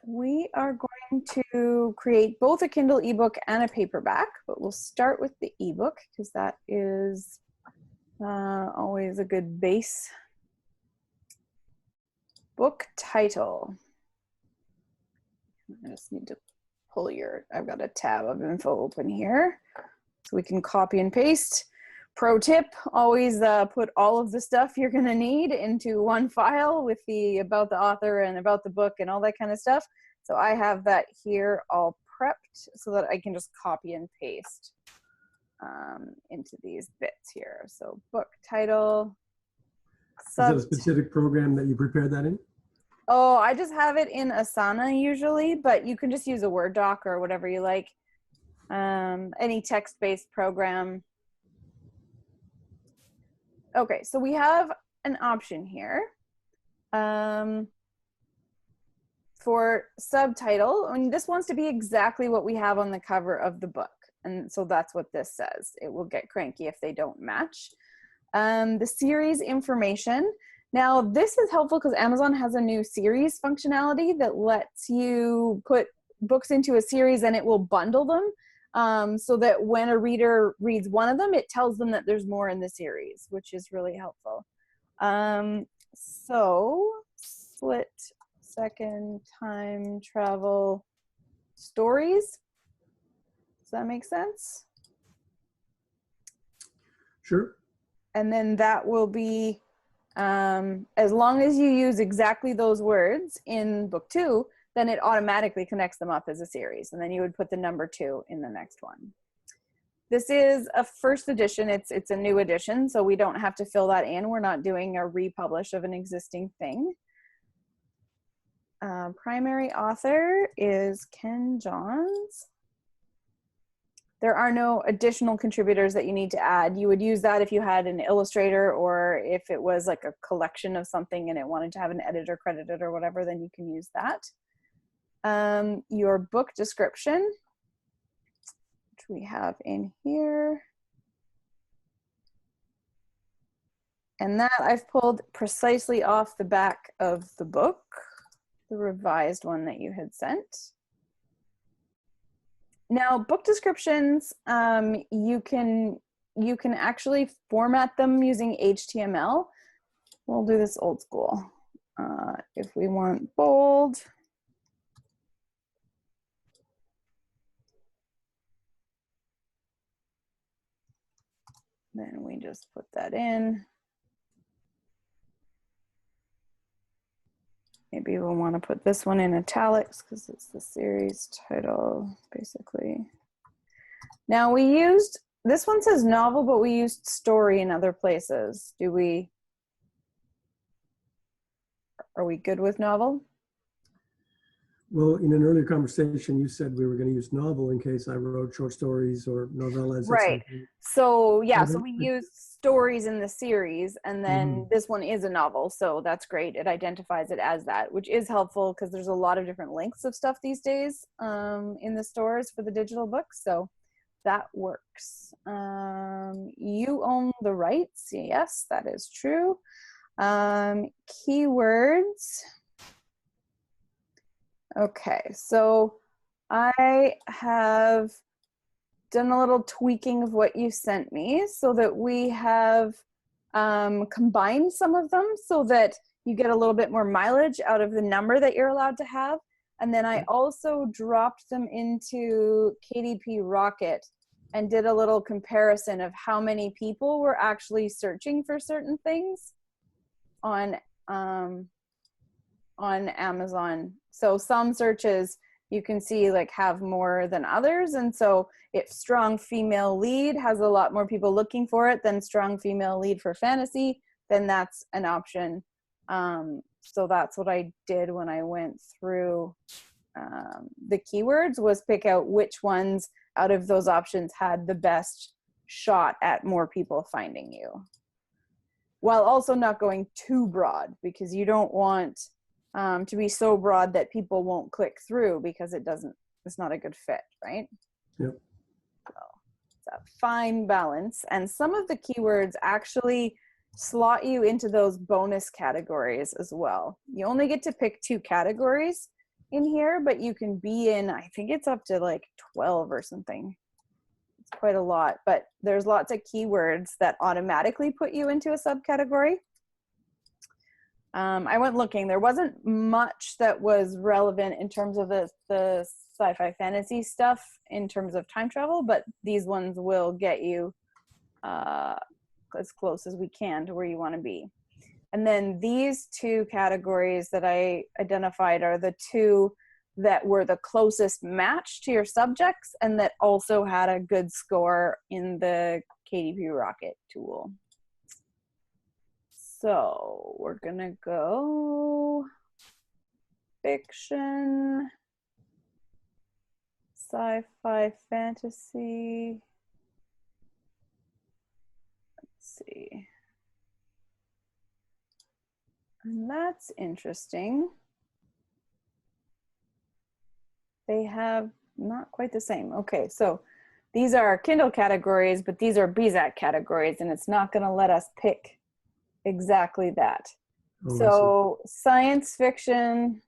We are going to create both a Kindle ebook and a paperback, but we'll start with the ebook because that is always a good base. Book title. I just need to pull I've got a tab of info open here so we can copy and paste. Pro tip, always put all of the stuff you're gonna need into one file with the about the author and about the book and all that kind of stuff. So I have that here all prepped so that I can just copy and paste into these bits here. So book title. Is that a specific program that you prepared that in? Oh, I just have it in Asana usually, but you can just use a Word doc or whatever you like. Any text-based program. Okay, so we have an option here for subtitle. I mean, this wants to be exactly what we have on the cover of the book. And so that's what this says. It will get cranky if they don't match. The series information. Now, this is helpful because Amazon has a new series functionality that lets you put books into a series and it will bundle them so that when a reader reads one of them, it tells them that there's more in the series, which is really helpful. So, split second time travel stories. Does that make sense? Sure. And then that will be, as long as you use exactly those words in book 2, then it automatically connects them up as a series. And then you would put the number 2 in the next one. This is a first edition. It's a new edition, so we don't have to fill that in. We're not doing a republish of an existing thing. Primary author is Ken Johns. There are no additional contributors that you need to add. You would use that if you had an illustrator or if it was like a collection of something and it wanted to have an editor credited or whatever, then you can use that. Your book description, which we have in here. And that I've pulled precisely off the back of the book, the revised one that you had sent. Now, book descriptions, you can actually format them using HTML. We'll do this old school. If we want bold, then we just put that in. Maybe we'll want to put this one in italics because it's the series title, basically. Now we used, this one says novel, but we used story in other places. Are we good with novel? Well, in an earlier conversation, you said we were going to use novel in case I wrote short stories or novellas. Right. So yeah, so we use stories in the series, and then this one is a novel, so that's great. It identifies it as that, which is helpful because there's a lot of different lengths of stuff these days in the stores for the digital books, so that works. You own the rights. Yes, that is true. Keywords. Okay, so I have done a little tweaking of what you sent me so that we have combined some of them so that you get a little bit more mileage out of the number that you're allowed to have. And then I also dropped them into KDP Rocket and did a little comparison of how many people were actually searching for certain things on Amazon. So some searches you can see like have more than others, and so if strong female lead has a lot more people looking for it than strong female lead for fantasy, then that's an option. So that's what I did when I went through the keywords, was pick out which ones out of those options had the best shot at more people finding you, while also not going too broad, because you don't want to be so broad that people won't click through because it's not a good fit, right? Yep. So it's a fine balance. And some of the keywords actually slot you into those bonus categories as well. You only get to pick 2 categories in here, but you can be in, I think it's up to like 12 or something. It's quite a lot, but there's lots of keywords that automatically put you into a subcategory. I went looking. There wasn't much that was relevant in terms of the sci-fi fantasy stuff in terms of time travel, but these ones will get you as close as we can to where you want to be. And then these two categories that I identified are the two that were the closest match to your subjects and that also had a good score in the KDP Rocket tool. So we're gonna go fiction, sci-fi, fantasy. Let's see. And that's interesting. They have not quite the same. Okay, so these are Kindle categories, but these are BZAC categories, and it's not gonna let us pick exactly that. Oh, So science fiction,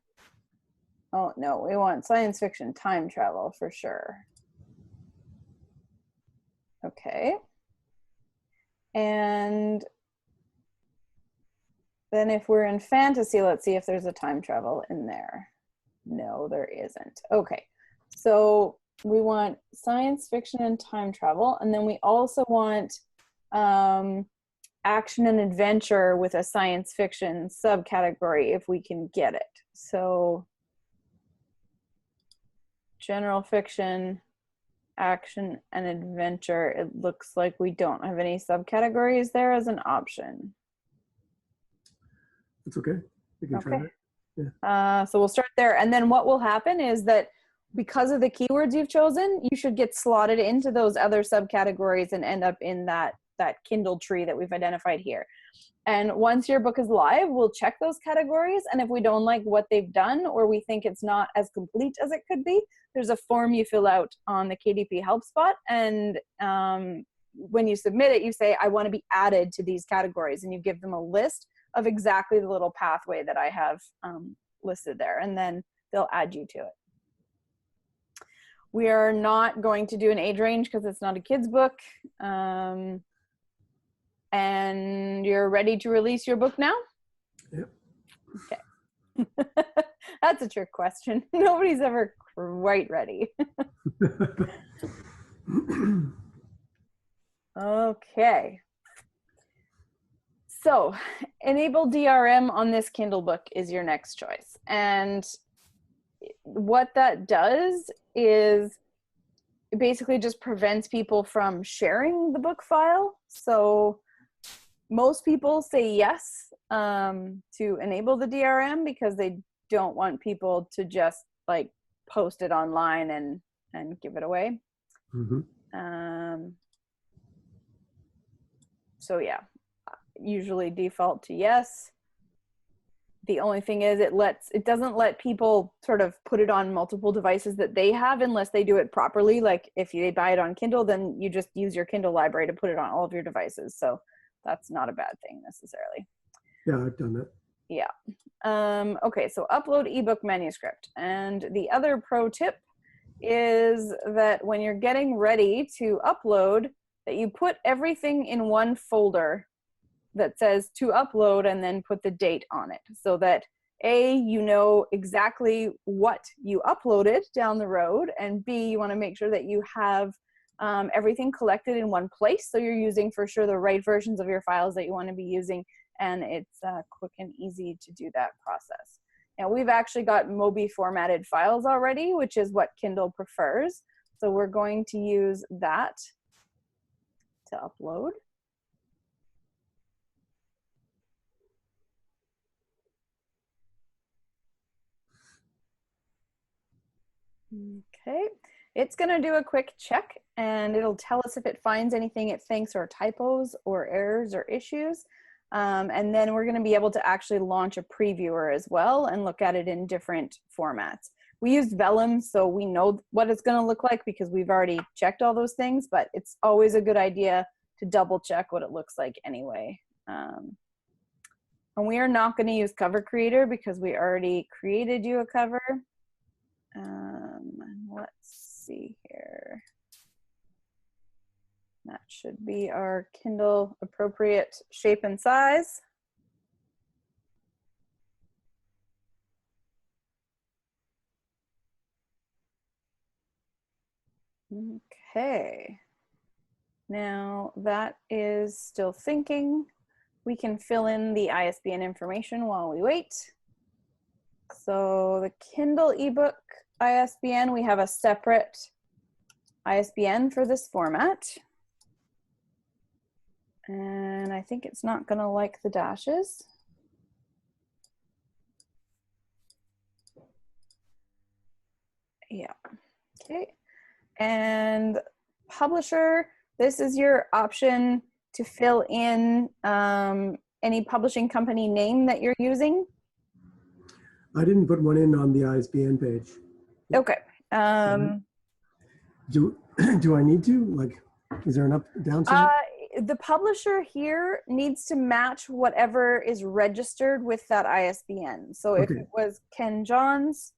oh no, we want science fiction time travel for sure. Okay. And then if we're in fantasy, let's see if there's a time travel in there. No, there isn't. Okay, so we want science fiction and time travel, and then we also want action and adventure with a science fiction subcategory if we can get it. So general fiction, action and adventure, it looks like we don't have any subcategories there as an option. That's okay. We can try Okay. that. Yeah. So we'll start there. And then what will happen is that because of the keywords you've chosen, you should get slotted into those other subcategories and end up in that Kindle tree that we've identified here. And once your book is live, we'll check those categories. And if we don't like what they've done or we think it's not as complete as it could be, there's a form you fill out on the KDP help spot. And when you submit it, you say, I want to be added to these categories. And you give them a list of exactly the little pathway that I have listed there. And then they'll add you to it. We are not going to do an age range because it's not a kid's book. And you're ready to release your book now? Yep. Okay. That's a trick question. Nobody's ever quite ready. Okay. So enable DRM on this Kindle book is your next choice. And what that does is it basically just prevents people from sharing the book file. So most people say yes to enable the DRM because they don't want people to just like post it online and give it away. Mm-hmm. So yeah, usually default to yes. The only thing is it doesn't let people sort of put it on multiple devices that they have unless they do it properly. Like if they buy it on Kindle, then you just use your Kindle library to put it on all of your devices. So that's not a bad thing necessarily. Yeah, I've done that. Yeah. Okay, so upload ebook manuscript. And the other pro tip is that when you're getting ready to upload, that you put everything in one folder that says to upload and then put the date on it so that A, you know exactly what you uploaded down the road, and B, you want to make sure that you have everything collected in one place so you're using for sure the right versions of your files that you want to be using, and it's quick and easy to do that process. Now we've actually got Mobi formatted files already, which is what Kindle prefers, so we're going to use that to upload. Okay, it's going to do a quick check and it'll tell us if it finds anything it thinks are typos or errors or issues. And then we're going to be able to actually launch a previewer as well and look at it in different formats. We used Vellum, so we know what it's going to look like because we've already checked all those things, but it's always a good idea to double check what it looks like anyway. And we are not going to use Cover Creator because we already created you a cover. Let's see here. That should be our Kindle appropriate shape and size. Okay. Now that is still thinking. We can fill in the ISBN information while we wait. So the Kindle ebook ISBN, we have a separate ISBN for this format. And I think it's not going to like the dashes. Yeah. Okay. And publisher, this is your option to fill in any publishing company name that you're using. I didn't put one in on the ISBN page. Okay. Do I need to? Like, is there an up downside? The publisher here needs to match whatever is registered with that ISBN. So if it was Ken Johns.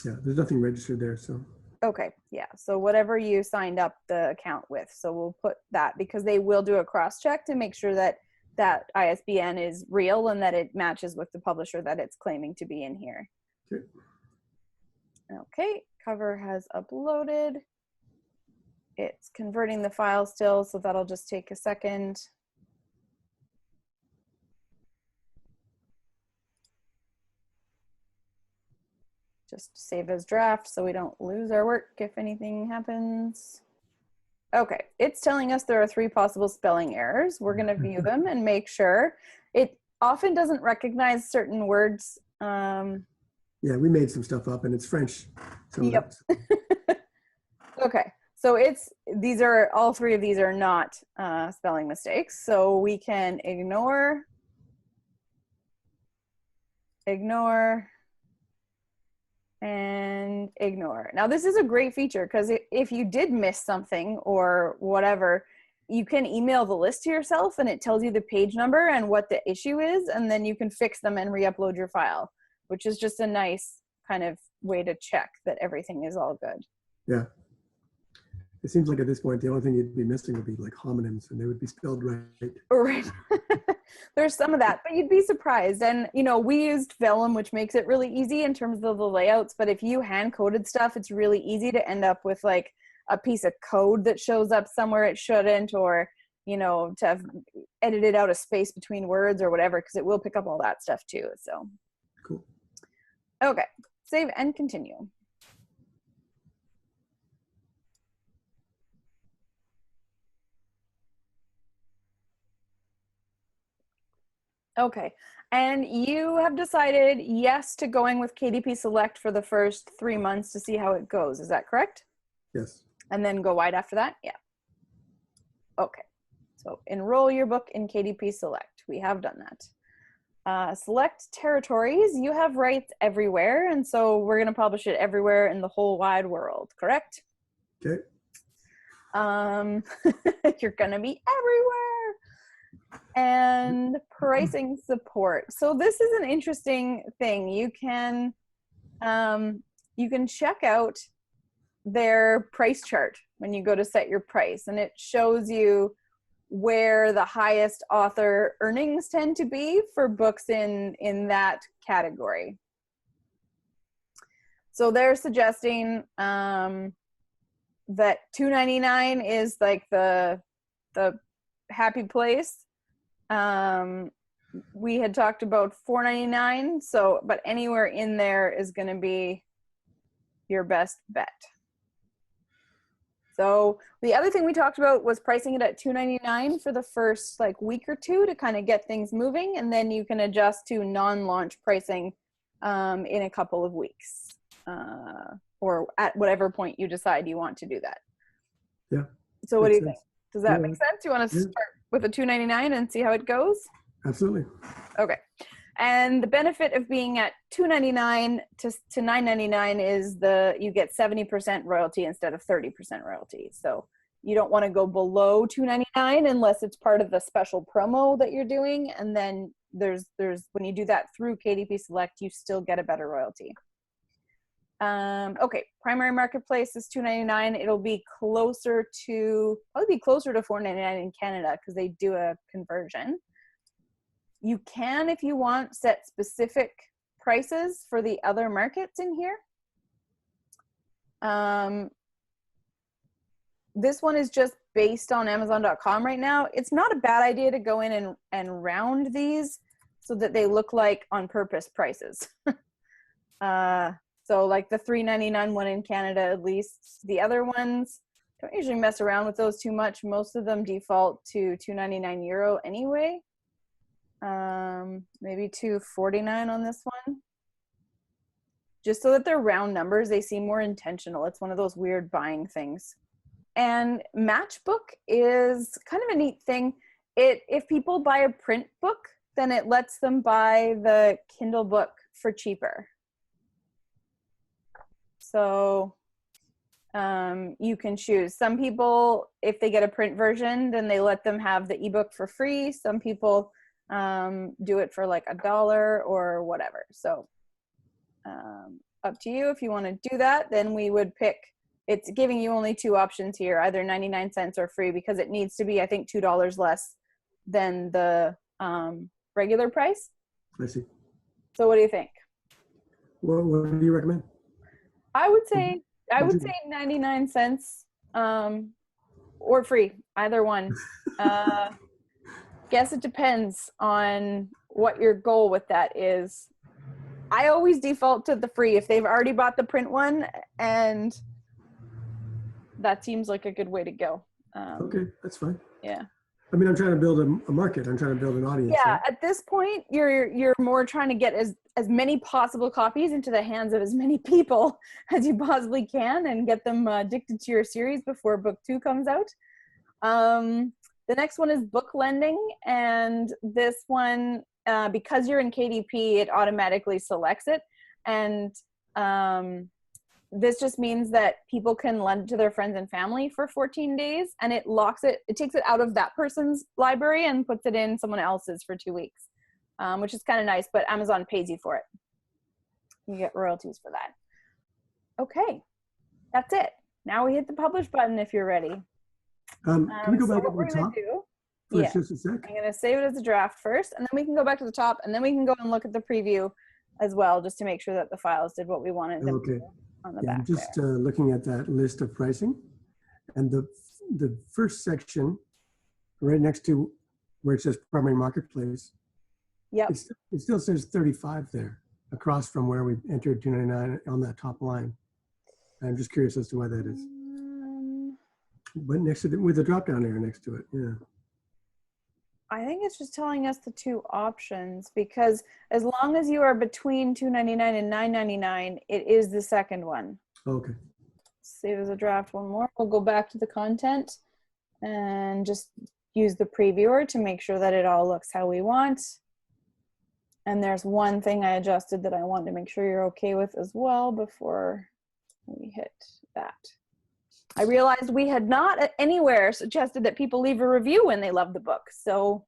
Yeah, there's nothing registered there, so. Okay, yeah, so whatever you signed up the account with. So we'll put that because they will do a cross-check to make sure that that ISBN is real and that it matches with the publisher that it's claiming to be in here. Okay. Okay, cover has uploaded. It's converting the file still, so that'll just take a second. Just save as draft so we don't lose our work if anything happens. Okay, it's telling us there are 3 possible spelling errors. We're going to view them and make sure. It often doesn't recognize certain words. Yeah, we made some stuff up and it's French. Yep. Okay, so all 3 of these are not spelling mistakes. So we can ignore, and ignore. Now this is a great feature because if you did miss something or whatever, you can email the list to yourself and it tells you the page number and what the issue is, and then you can fix them and re-upload your file, which is just a nice kind of way to check that everything is all good. Yeah. It seems like at this point, the only thing you'd be missing would be like homonyms and they would be spelled right. Right. There's some of that, but you'd be surprised. And, you know, we used Vellum, which makes it really easy in terms of the layouts. But if you hand coded stuff, it's really easy to end up with like a piece of code that shows up somewhere it shouldn't, or, you know, to have edited out a space between words or whatever, because it will pick up all that stuff too. So cool. Okay, save and continue. Okay, and you have decided yes to going with KDP Select for the first 3 months to see how it goes. Is that correct? Yes. And then go wide after that? Yeah. Okay, so enroll your book in KDP Select. We have done that. Select territories. You have rights everywhere, and so we're going to publish it everywhere in the whole wide world, correct? Okay. You're going to be everywhere. And pricing support. So this is an interesting thing. You can check out their price chart when you go to set your price, and it shows you where the highest author earnings tend to be for books in that category. So they're suggesting that $2.99 is like the happy place. We had talked about $4.99, so but anywhere in there is going to be your best bet. So the other thing we talked about was pricing it at $2.99 for the first like week or two to kind of get things moving, and then you can adjust to non-launch pricing in a couple of weeks, or at whatever point you decide you want to do that. Yeah. So what do you think? Does that make sense? You want to start with a $2.99 and see how it goes? Absolutely. Okay. And the benefit of being at $2.99 to $9.99 is you get 70% royalty instead of 30% royalty. So you don't want to go below $2.99 unless it's part of the special promo that you're doing. And then there's when you do that through KDP Select, you still get a better royalty. Okay, primary marketplace is $2.99. It'll be closer to, probably be closer to $4.99 in Canada because they do a conversion. You can, if you want, set specific prices for the other markets in here. This one is just based on Amazon.com right now. It's not a bad idea to go in and round these so that they look like on purpose prices. So like the $3.99 one in Canada, at least. The other ones, don't usually mess around with those too much. Most of them default to €2.99 anyway. Maybe $2.49 on this one. Just so that they're round numbers, they seem more intentional. It's one of those weird buying things. And Matchbook is kind of a neat thing. If people buy a print book, then it lets them buy the Kindle book for cheaper. So you can choose. Some people, if they get a print version, then they let them have the ebook for free. Some people do it for like $1 or whatever. So up to you. If you want to do that, then we would pick, it's giving you only two options here, either 99 cents or free, because it needs to be, I think, $2 less than the regular price. I see. So what do you think? Well, what do you recommend? I would say 99 cents or free, either one. Guess it depends on what your goal with that is. I always default to the free if they've already bought the print one, and that seems like a good way to go. Okay, that's fine. Yeah. I mean, I'm trying to build a market. I'm trying to build an audience. Yeah, right? at this point, you're more trying to get as many possible copies into the hands of as many people as you possibly can and get them addicted to your series before book 2 comes out. The next one is book lending, and this one, because you're in KDP, it automatically selects it, and this just means that people can lend to their friends and family for 14 days, and it locks it, it takes it out of that person's library and puts it in someone else's for 2 weeks, which is kind of nice, but Amazon pays you for it. You get royalties for that. Okay, that's it. Now we hit the publish button if you're ready. Can we go back up what to the top for just a sec? I'm going to save it as a draft first, and then we can go back to the top, and then we can go and look at the preview as well, just to make sure that the files did what we wanted them to do on the back. I'm just looking at that list of pricing, and the first section right next to where it says primary marketplace, yep, it still says 35 there across from where we entered $2.99 on that top line. I'm just curious as to why that is. But next to with the drop down area next to it, yeah. I think it's just telling us the two options, because as long as you are between $2.99 and $9.99, it is the second one. Okay. Save as a draft one more. We'll go back to the content and just use the previewer to make sure that it all looks how we want. And there's one thing I adjusted that I want to make sure you're okay with as well before we hit that. I realized we had not anywhere suggested that people leave a review when they love the book. So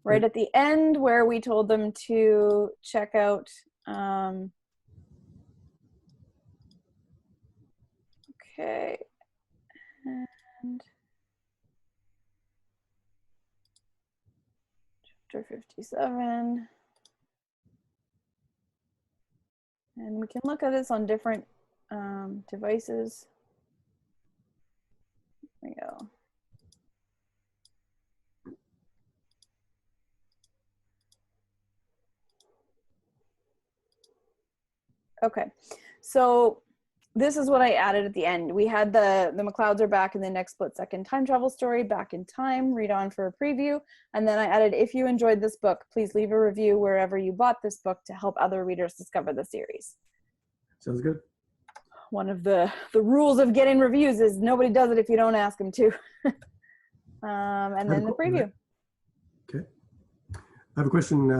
right at the end where we told them to check out, okay, and chapter 57. And we can look at this on different devices. There we go. Okay, so this is what I added at the end. We had the McLeods are back in the next split-second time travel story, Back in Time, read on for a preview. And then I added, if you enjoyed this book, please leave a review wherever you bought this book to help other readers discover the series. Sounds good. One of the rules of getting reviews is nobody does it if you don't ask them to. And then the preview. Okay. I have a question.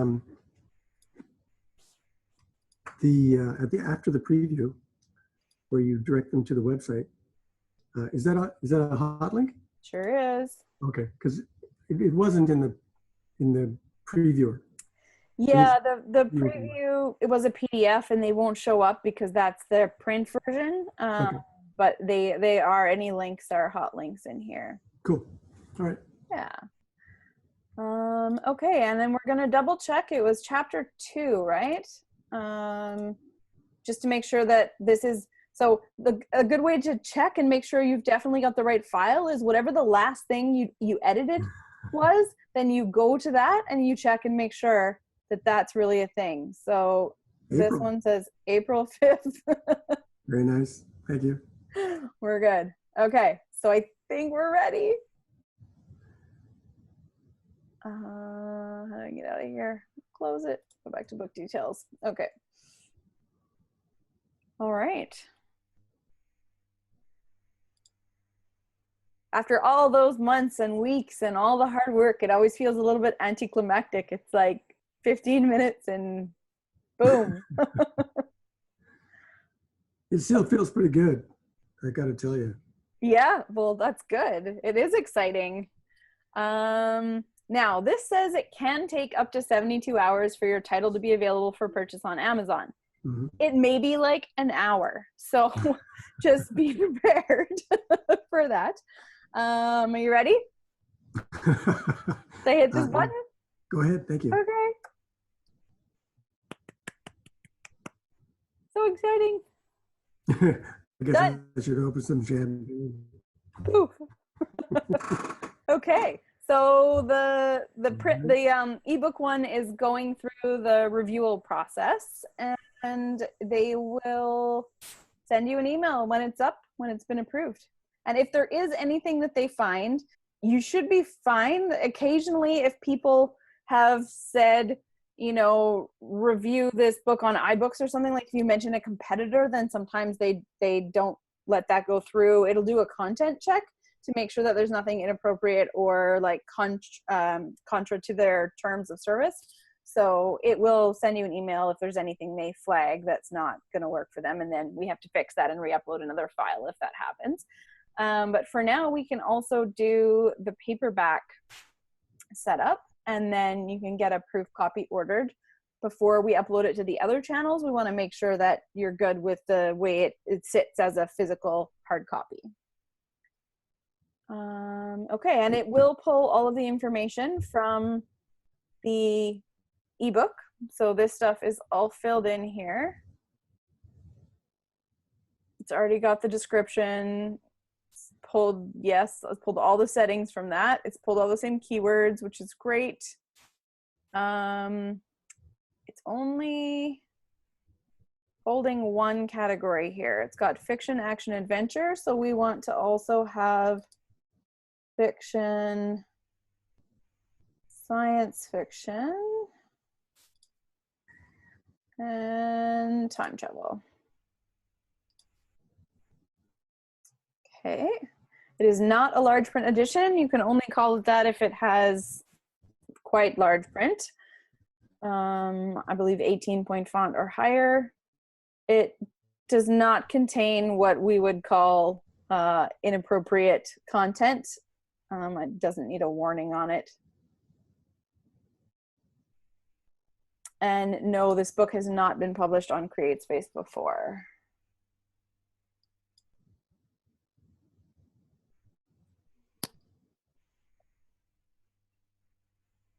After the preview, where you direct them to the website, is that a hot link? Sure is. Okay, because it wasn't in the previewer. Yeah, the Viewable. preview, it was a PDF and they won't show up because that's the print version. Okay, But they are, any links are hot links in here. cool. All right. Yeah. Okay, and then we're gonna double check. It was chapter 2, right? Just to make sure that this is, so a good way to check and make sure you've definitely got the right file is whatever the last thing you edited was, then you go to that and you check and make sure that that's really a thing. So this April. one says April 5th. Very nice. Thank you. We're good. Okay, so I think we're ready. How do I get out of here? Close it. Go back to book details. Okay. All right. After all those months and weeks and all the hard work, it always feels a little bit anticlimactic. It's like 15 minutes and boom. It still feels pretty good. I got to tell you. Yeah, well, that's good. It is exciting. Now, this says it can take up to 72 hours for your title to be available for purchase on Amazon. Mm-hmm. It may be like an hour. So just be prepared for that. Are you ready? They hit this button? Go ahead. Thank you. Okay. So exciting. I guess I should open some champagne. Okay. So the ebook one is going through the reviewal process, and they will send you an email when it's up, when it's been approved. And if there is anything that they find, you should be fine. Occasionally, if people have said, you know, review this book on iBooks or something, like if you mention a competitor, then sometimes they don't let that go through. It'll do a content check to make sure that there's nothing inappropriate or like contra to their terms of service. So it will send you an email if there's anything they flag that's not going to work for them, and then we have to fix that and re-upload another file if that happens. But for now, we can also do the paperback setup, and then you can get a proof copy ordered. Before we upload it to the other channels, we want to make sure that you're good with the way it sits as a physical hard copy. Okay, and it will pull all of the information from the ebook. So this stuff is all filled in here. It's already got the description. It's pulled, yes, it's pulled all the settings from that. It's pulled all the same keywords, which is great. It's only holding one category here. It's got fiction, action, adventure. So we want to also have fiction, science fiction, and time travel. Okay. It is not a large print edition. You can only call it that if it has quite large print. I believe 18-point font or higher. It does not contain what we would call inappropriate content. It doesn't need a warning on it. And no, this book has not been published on CreateSpace before.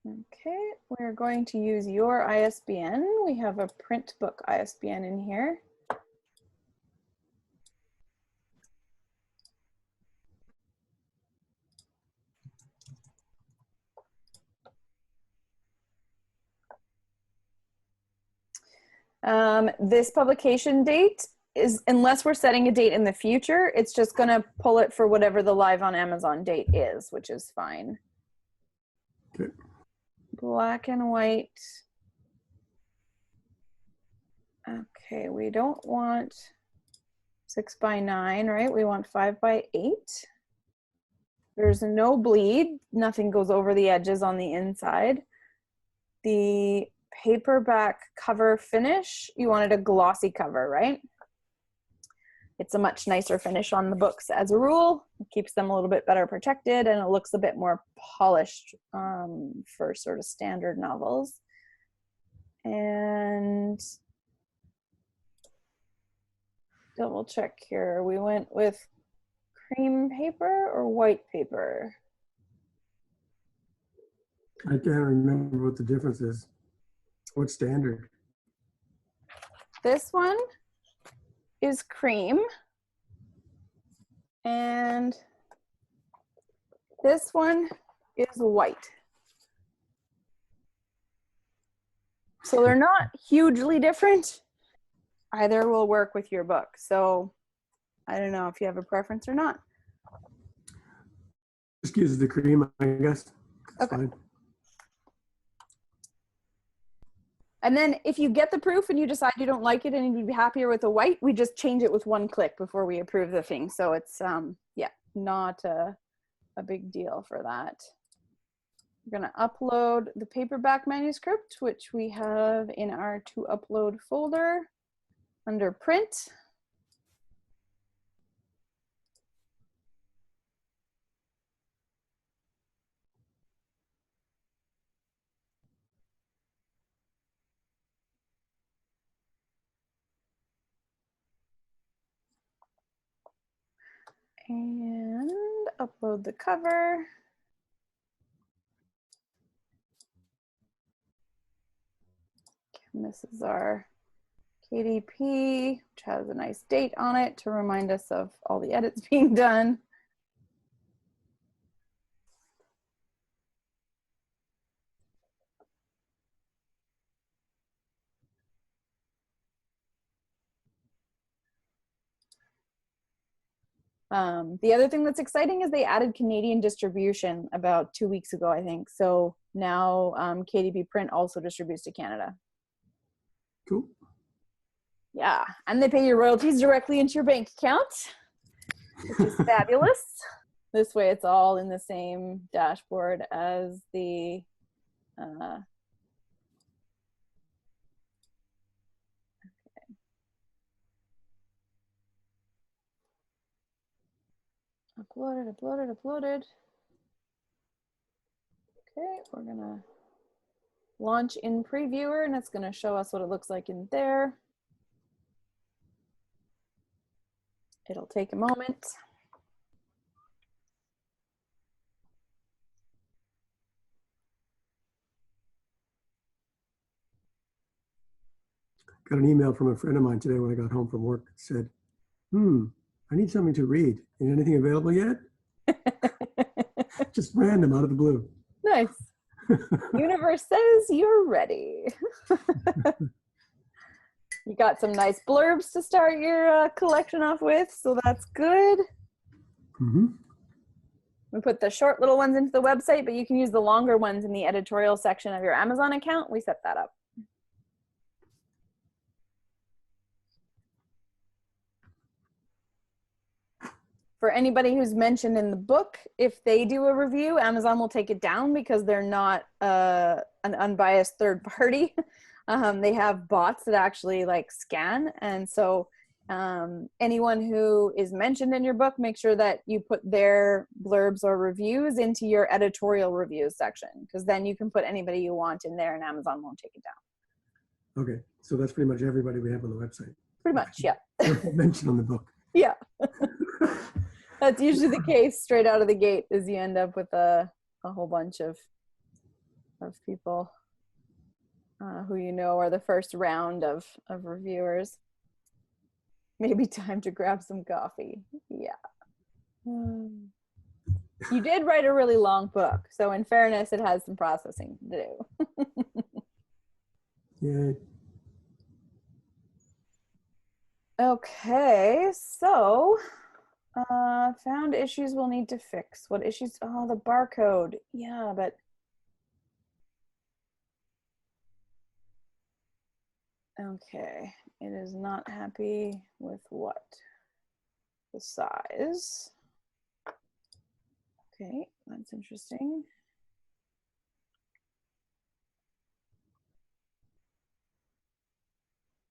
Okay, we're going to use your ISBN. We have a print book ISBN in here. This publication date is, unless we're setting a date in the future, it's just going to pull it for whatever the live on Amazon date is, which is fine. Okay. Black and white. Okay, we don't want 6x9, right? We want 5x8. There's no bleed. Nothing goes over the edges on the inside. The paperback cover finish, you wanted a glossy cover, right? It's a much nicer finish on the books as a rule. It keeps them a little bit better protected, and it looks a bit more polished for sort of standard novels. And double check here. We went with cream paper or white paper? I can't remember what the difference is. What's standard? This one is cream. And this one is white. So they're not hugely different. Either will work with your book. So I don't know if you have a preference or not. Just use the cream, I guess. That's okay. Fine. And then if you get the proof and you decide you don't like it and you'd be happier with the white, we just change it with one click before we approve the thing. So it's, yeah, not a big deal for that. We're going to upload the paperback manuscript, which we have in our to upload folder under print. And upload the cover. And this is our KDP, which has a nice date on it to remind us of all the edits being done. The other thing that's exciting is they added Canadian distribution about 2 weeks ago, I think. So now KDP Print also distributes to Canada. Cool. Yeah, and they pay your royalties directly into your bank account, which is fabulous. This way it's all in the same dashboard as the uploaded. Okay, we're gonna launch in Previewer and it's gonna show us what it looks like in there. It'll take a moment. Got an email from a friend of mine today when I got home from work. It said, I need something to read. Is anything available yet? Just random out of the blue. Nice. Universe says you're ready. You got some nice blurbs to start your collection off with, so that's good. Mm-hmm. We put the short little ones into the website, but you can use the longer ones in the editorial section of your Amazon account. We set that up. For anybody who's mentioned in the book, if they do a review, Amazon will take it down because they're not an unbiased third party. They have bots that actually like scan. And so anyone who is mentioned in your book, make sure that you put their blurbs or reviews into your editorial reviews section, because then you can put anybody you want in there and Amazon won't take it down. Okay, so that's pretty much everybody we have on the website. Pretty much, yeah. Mentioned on the book. Yeah. That's usually the case straight out of the gate, is you end up with a whole bunch of people who you know are the first round of reviewers. Maybe time to grab some coffee. Yeah. You did write a really long book, so in fairness, it has some processing to do. Yeah. Okay, so found issues we'll need to fix. What issues? Oh, the barcode. Yeah, but okay, it is not happy with what? The size. Okay, that's interesting.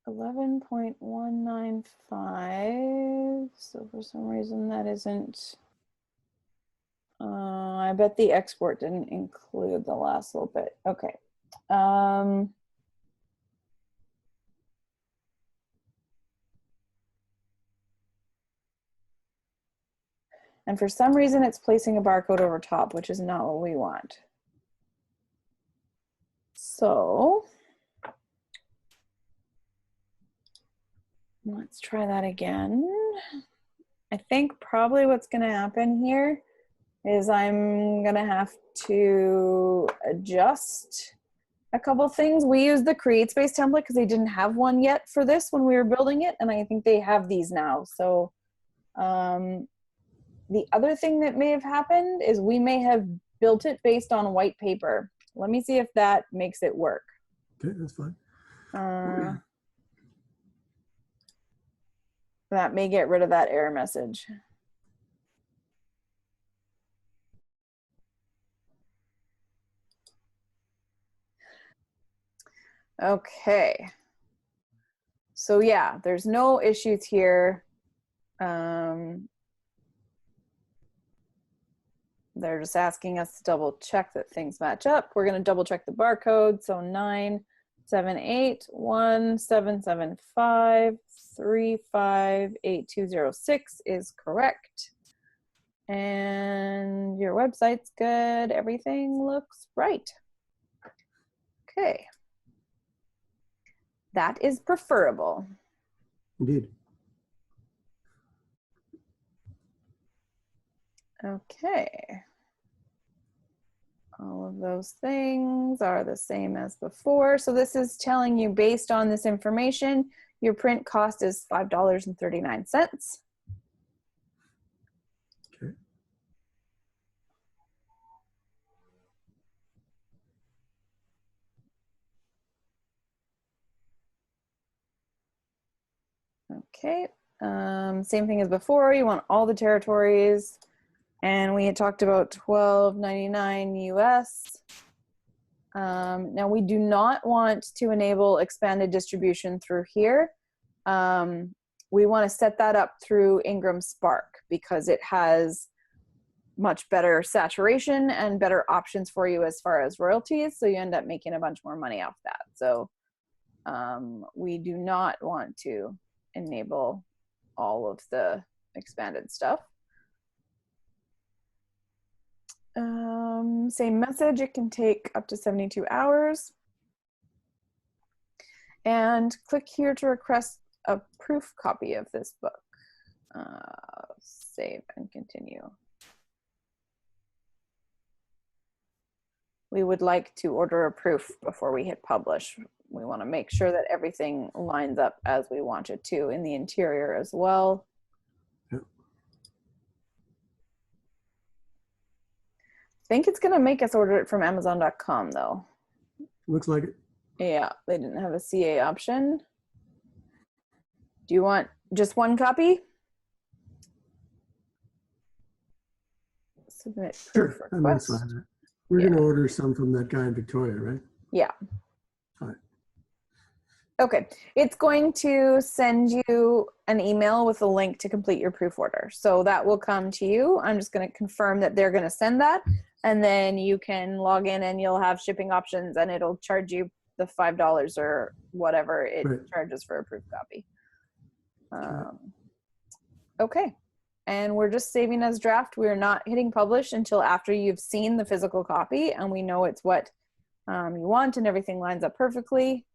$11.195. So for some reason that isn't. I bet the export didn't include the last little bit. Okay. And for some reason, it's placing a barcode over top, which is not what we want. So let's try that again. I think probably what's going to happen here is I'm going to have to adjust a couple things. We used the create space template because they didn't have one yet for this when we were building it, and I think they have these now. So the other thing that may have happened is we may have built it based on white paper. Let me see if that makes it work. Okay, that's fine. That may get rid of that error message. Okay. So yeah, there's no issues here. They're just asking us to double check that things match up. We're going to double check the barcode. So 9781775358206 is correct. And your website's good. Everything looks right. Okay. That is preferable. Indeed. Okay. All of those things are the same as before. So this is telling you, based on this information, your print cost is $5.39. Okay. Okay. Same thing as before. You want all the territories. And we had talked about $12.99 US. Now we do not want to enable expanded distribution through here. We want to set that up through Ingram Spark because it has much better saturation and better options for you as far as royalties. So you end up making a bunch more money off that. So we do not want to enable all of the expanded stuff. Same message, it can take up to 72 hours. And click here to request a proof copy of this book. Save and continue. We would like to order a proof before we hit publish. We want to make sure that everything lines up as we want it to in the interior as well. Yep. I think it's going to make us order it from Amazon.com though. Looks like it. Yeah, they didn't have a CA option. Do you want just one copy? Submit proof Sure. request. That's fine. We're going to order some from that guy in Victoria, right? Yeah. All right. Okay, it's going to send you an email with a link to complete your proof order. So that will come to you. I'm just going to confirm that they're going to send that, and then you can log in and you'll have shipping options, and it'll charge you the $5 or whatever it charges for a proof copy. Okay, and we're just saving as draft. We're not hitting publish until after you've seen the physical copy and we know it's what you want and everything lines up perfectly.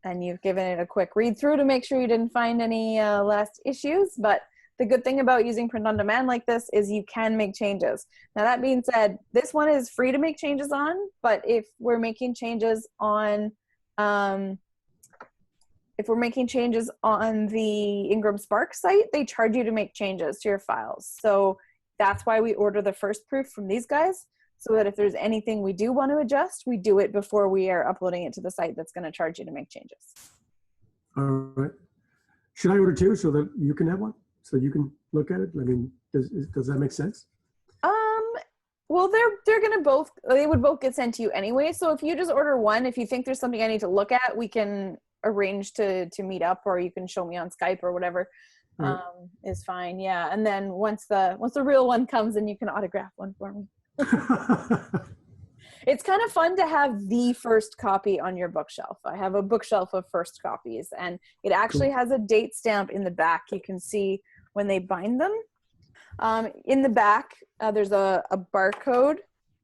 And you've given it a quick read through to make sure you didn't find any last issues. But the good thing about using print on demand like this is you can make changes. Now that being said, this one is free to make changes on, but if we're making changes on the Ingram Spark site, they charge you to make changes to your files. So that's why we order the first proof from these guys, so that if there's anything we do want to adjust, we do it before we are uploading it to the site that's going to charge you to make changes. All right. Should I order two so that you can have one? So you can look at it? I mean, does that make sense? Well, they would both get sent to you anyway. So if you just order one, if you think there's something I need to look at, we can arrange to meet up, or you can show me on Skype or whatever. Right. Is fine. Yeah. And then once the real one comes, then you can autograph one for me. It's kind of fun to have the first copy on your bookshelf. I have a bookshelf of first copies, and it actually has a date stamp in the back. You can see when they bind them. In the back, there's a barcode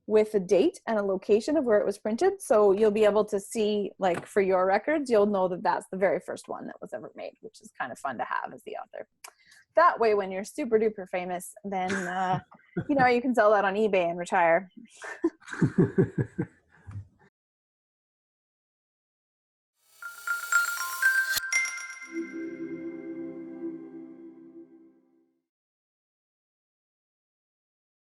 with a date and a location of where it was printed. So you'll be able to see, like for your records, you'll know that that's the very first one that was ever made, which is kind of fun to have as the author. That way, when you're super duper famous, then, you know, you can sell that on eBay and retire.